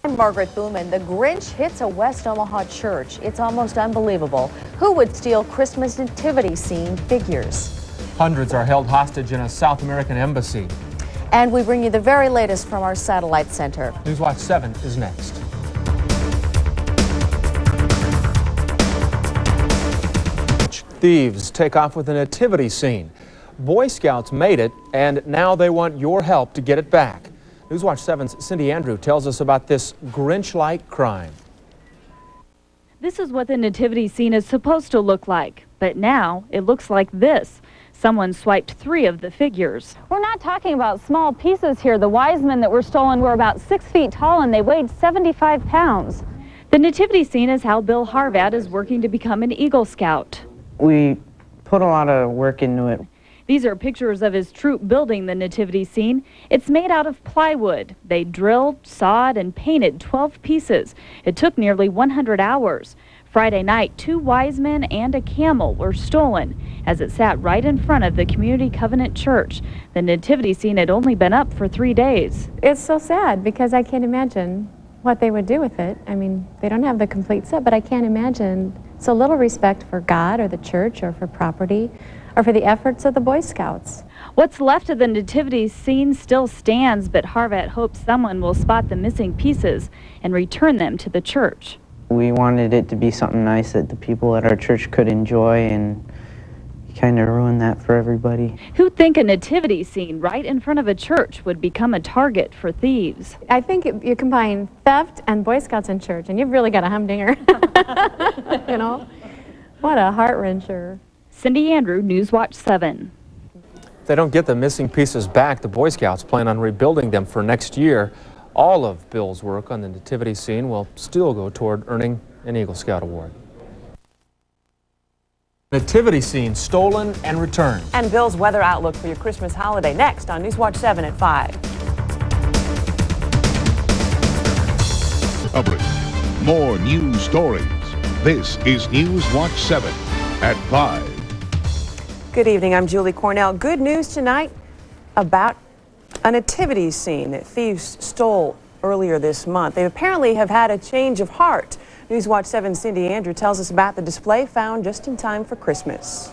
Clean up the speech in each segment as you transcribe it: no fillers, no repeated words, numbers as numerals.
I'm Margaret Booman. The Grinch hits a West Omaha church. It's almost unbelievable. Who would steal Christmas nativity scene figures? Hundreds are held hostage in a South American embassy. And we bring you the very latest from our satellite center. Newswatch 7 is next. Thieves take off with a nativity scene. Boy Scouts made it, and now they want your help to get it back. Newswatch 7's Cindy Andrew tells us about this Grinch-like crime. This is what the nativity scene is supposed to look like, but now it looks like this. Someone swiped 3 of the figures. We're not talking about small pieces here. The wise men that were stolen were about 6 feet tall and they weighed 75 pounds. The nativity scene is how Bill Harvat is working to become an Eagle Scout. We put a lot of work into it. These are pictures of his troop building the nativity scene. It's made out of plywood. They drilled, sawed, and painted 12 pieces. It took nearly 100 hours. Friday night, 2 wise men and a camel were stolen as it sat right in front of the Community Covenant Church. The nativity scene had only been up for 3 days. It's so sad because I can't imagine what they would do with it. I mean, they don't have the complete set, but I can't imagine so little respect for God or the church or for property or for the efforts of the Boy Scouts. What's left of the nativity scene still stands, but Harvat hopes someone will spot the missing pieces and return them to the church. We wanted it to be something nice that the people at our church could enjoy, and kind of ruined that for everybody. Who'd think a nativity scene right in front of a church would become a target for thieves? I think you combine theft and Boy Scouts in church, and you've really got a humdinger. You know? What a heart-wrencher. Cindy Andrew, Newswatch 7. If they don't get the missing pieces back, the Boy Scouts plan on rebuilding them for next year. All of Bill's work on the nativity scene will still go toward earning an Eagle Scout award. Nativity scene stolen and returned. And Bill's weather outlook for your Christmas holiday next on Newswatch 7 at 5. Coverage. More news stories. This is Newswatch 7 at 5. Good evening, I'm Julie Cornell. Good news tonight about a nativity scene that thieves stole earlier this month. They apparently have had a change of heart. Newswatch 7's Cindy Andrew tells us about the display found just in time for Christmas.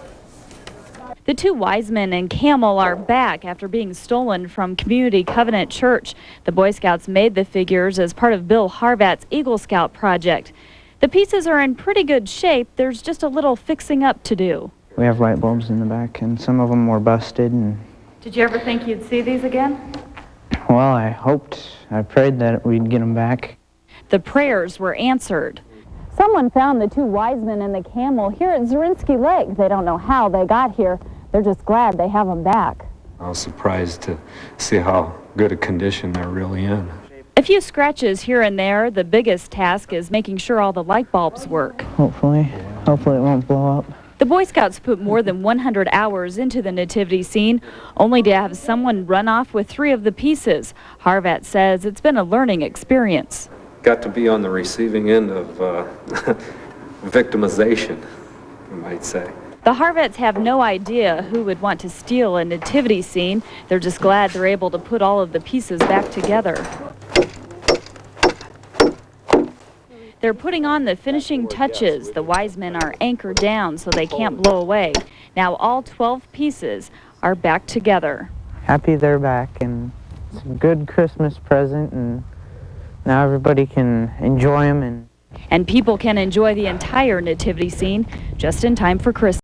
The 2 wise men and camel are back after being stolen from Community Covenant Church. The Boy Scouts made the figures as part of Bill Harvat's Eagle Scout project. The pieces are in pretty good shape. There's just a little fixing up to do. We have light bulbs in the back, and some of them were busted. And did you ever think you'd see these again? well, I prayed that we'd get them back. The prayers were answered. Someone found the 2 wise men and the camel here at Zorinsky Lake. They don't know how they got here. They're just glad they have them back. I was surprised to see how good a condition they're really in. A few scratches here and there. The biggest task is making sure all the light bulbs work. Hopefully it won't blow up. The Boy Scouts put more than 100 hours into the nativity scene, only to have someone run off with 3 of the pieces. Harvat says it's been a learning experience. Got to be on the receiving end of victimization, you might say. The Harvats have no idea who would want to steal a nativity scene. They're just glad they're able to put all of the pieces back together. They're putting on the finishing touches. The wise men are anchored down so they can't blow away. Now all 12 pieces are back together. Happy they're back, and it's a good Christmas present, and now everybody can enjoy them. And people can enjoy the entire nativity scene just in time for Christmas.